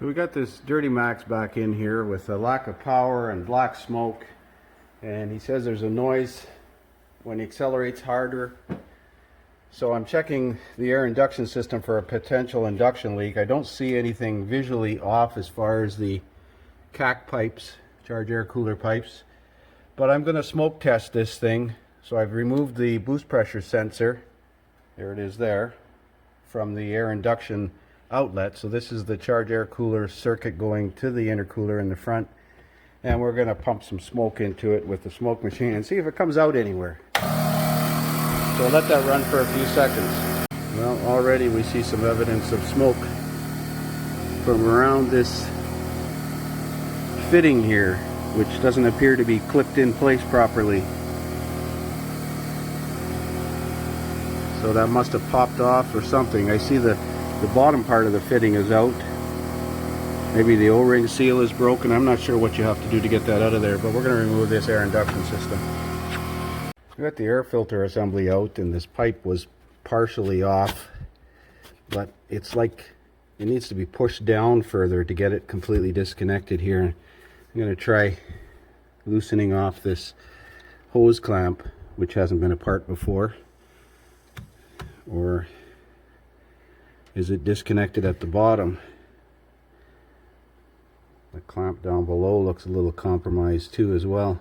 So we got this Duramax back in here with a lack of power and black smoke, and he says there's a noise when he accelerates harder. So I'm checking the air induction system for a potential induction leak. I don't see anything visually off as far as the CAC pipes, charge air cooler pipes, but I'm going to smoke test this thing. So I've removed the boost pressure sensor, there it is there, from the air induction outlet. So this is the charge air cooler circuit going to the intercooler in the front, and we're going to pump some smoke into it with the smoke machine and see if it comes out anywhere. So let that run for a few seconds. Well, already we see some evidence of smoke from around this fitting here, which doesn't appear to be clipped in place properly. So that must have popped off or something. I see the bottom part of the fitting is out. Maybe the O-ring seal is broken. I'm not sure what you have to do to get that out of there, but we're going to remove this air induction system. We got the air filter assembly out, and this pipe was partially off, but it's like it needs to be pushed down further to get it completely disconnected here. I'm going to try loosening off this hose clamp, which hasn't been apart before. Or is it disconnected at the bottom? The clamp down below looks a little compromised too as well.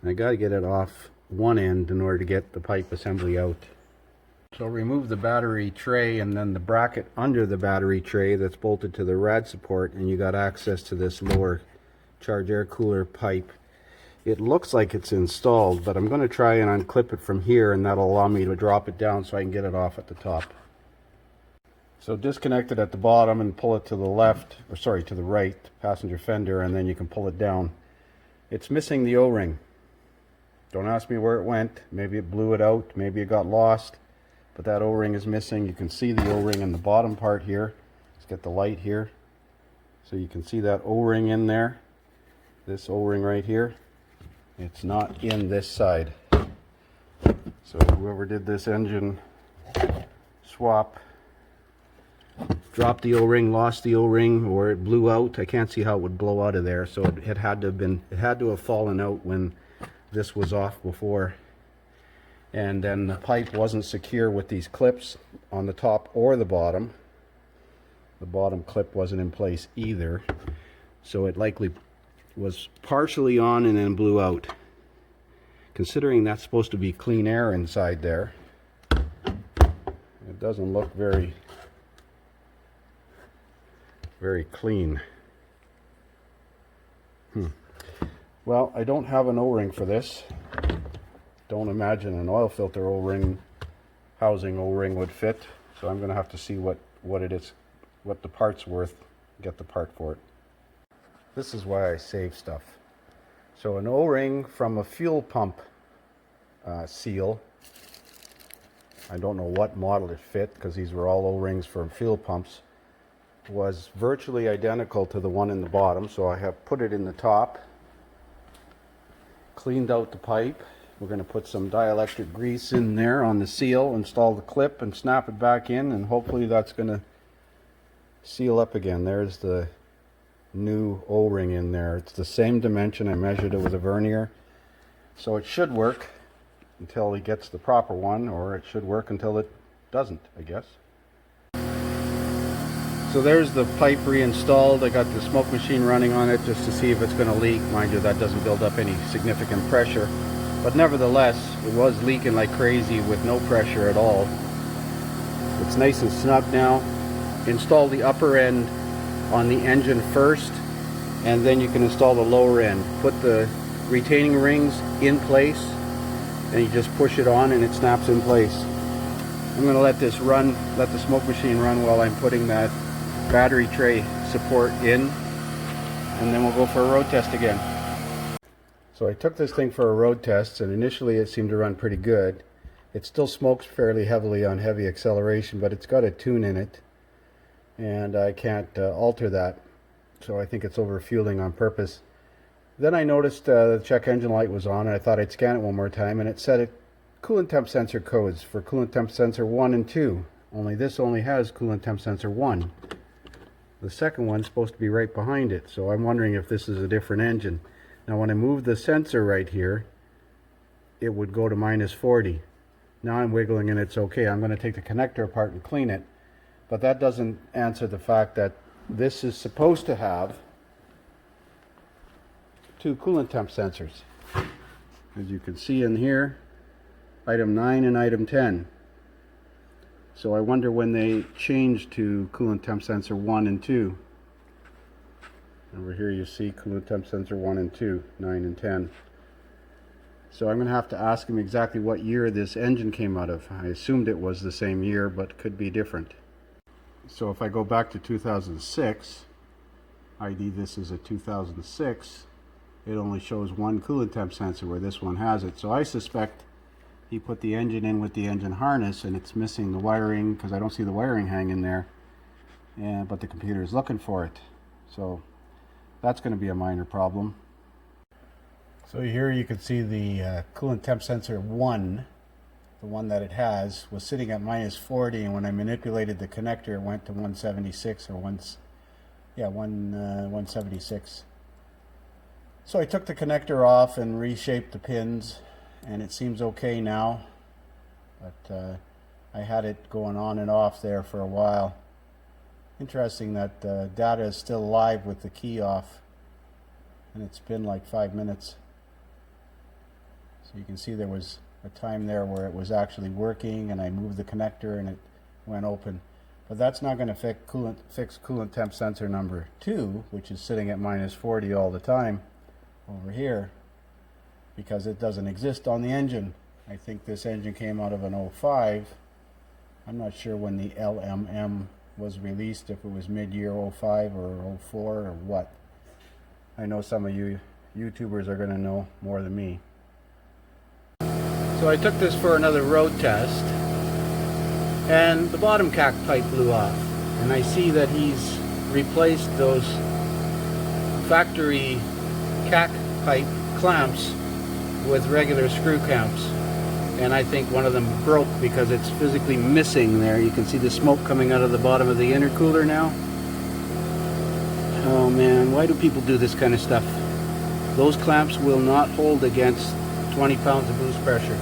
I got to get it off one end in order to get the pipe assembly out. So remove the battery tray and then the bracket under the battery tray that's bolted to the rad support, and you got access to this lower charge air cooler pipe. It looks like it's installed, but I'm going to try and unclip it from here, and that'll allow me to drop it down so I can get it off at the top. So disconnect it at the bottom and pull it to the left, or sorry, to the right, passenger fender, and then you can pull it down. It's missing the O-ring. Don't ask me where it went. Maybe it blew it out, maybe it got lost, but that O-ring is missing. You can see the O-ring in the bottom part here. Let's get the light here. So you can see that O-ring in there. This O-ring right here. It's not in this side. So whoever did this engine swap dropped the O-ring, lost the O-ring, or it blew out. I can't see how it would blow out of there. So it had to have fallen out when this was off before. And then the pipe wasn't secure with these clips on the top or the bottom. The bottom clip wasn't in place either. So it likely was partially on and then blew out. Considering that's supposed to be clean air inside there, it doesn't look very clean. Well, I don't have an O-ring for this. Don't imagine an oil filter O-ring, housing O-ring would fit. So I'm going to have to see what it is, what the part's worth, get the part for it. This is why I save stuff. So an O-ring from a fuel pump seal. I don't know what model it fit, because these were all O-rings from fuel pumps. Was virtually identical to the one in the bottom. So I have put it in the top, cleaned out the pipe. We're going to put some dielectric grease in there on the seal, install the clip and snap it back in, and hopefully that's going to seal up again. There's the new O-ring in there. It's the same dimension. I measured it with a vernier. So it should work until he gets the proper one, or it should work until it doesn't, I guess. So there's the pipe reinstalled. I got the smoke machine running on it just to see if it's going to leak. Mind you, that doesn't build up any significant pressure. But nevertheless, it was leaking like crazy with no pressure at all. It's nice and snug now. Install the upper end on the engine first, and then you can install the lower end. Put the retaining rings in place, and you just push it on and it snaps in place. I'm going to let this run, let the smoke machine run while I'm putting that battery tray support in, and then we'll go for a road test again. So I took this thing for a road test, and initially it seemed to run pretty good. It still smokes fairly heavily on heavy acceleration, but it's got a tune in it, and I can't alter that. So I think it's overfueling on purpose. Then I noticed the check engine light was on, and I thought I'd scan it one more time, and it said coolant temp sensor codes for coolant temp sensor 1 and 2. Only this only has coolant temp sensor 1. The second one's supposed to be right behind it, so I'm wondering if this is a different engine. Now when I move the sensor right here, it would go to -40. Now I'm wiggling and it's okay. I'm going to take the connector apart and clean it, but that doesn't answer the fact that this is supposed to have two coolant temp sensors. As you can see in here, item 9 and item 10. So I wonder when they changed to coolant temp sensor 1 and 2. Over here you see coolant temp sensor 1 and 2, 9 and 10. So I'm going to have to ask him exactly what year this engine came out of. I assumed it was the same year, but could be different. So if I go back to 2006, ID this is a 2006, it only shows one coolant temp sensor where this one has it. So I suspect he put the engine in with the engine harness and it's missing the wiring, because I don't see the wiring hanging there, but the computer is looking for it. So that's going to be a minor problem. So here you can see the coolant temp sensor 1, the one that it has, was sitting at -40, and when I manipulated the connector it went to 176 or 176. So I took the connector off and reshaped the pins, and it seems okay now, but I had it going on and off there for a while. Interesting that data is still live with the key off, and it's been like 5 minutes. So you can see there was a time there where it was actually working and I moved the connector and it went open. But that's not going to fix coolant temp sensor number 2, which is sitting at -40 all the time over here, because it doesn't exist on the engine. I think this engine came out of an 05. I'm not sure when the LMM was released, if it was mid-year 05 or 04 or what. I know some of you YouTubers are going to know more than me. So I took this for another road test, and the bottom cack pipe blew off, and I see that he's replaced those factory cack pipe clamps with regular screw clamps, and I think one of them broke because it's physically missing there. You can see the smoke coming out of the bottom of the intercooler now. Oh man, why do people do this kind of stuff? Those clamps will not hold against 20 pounds of boost pressure.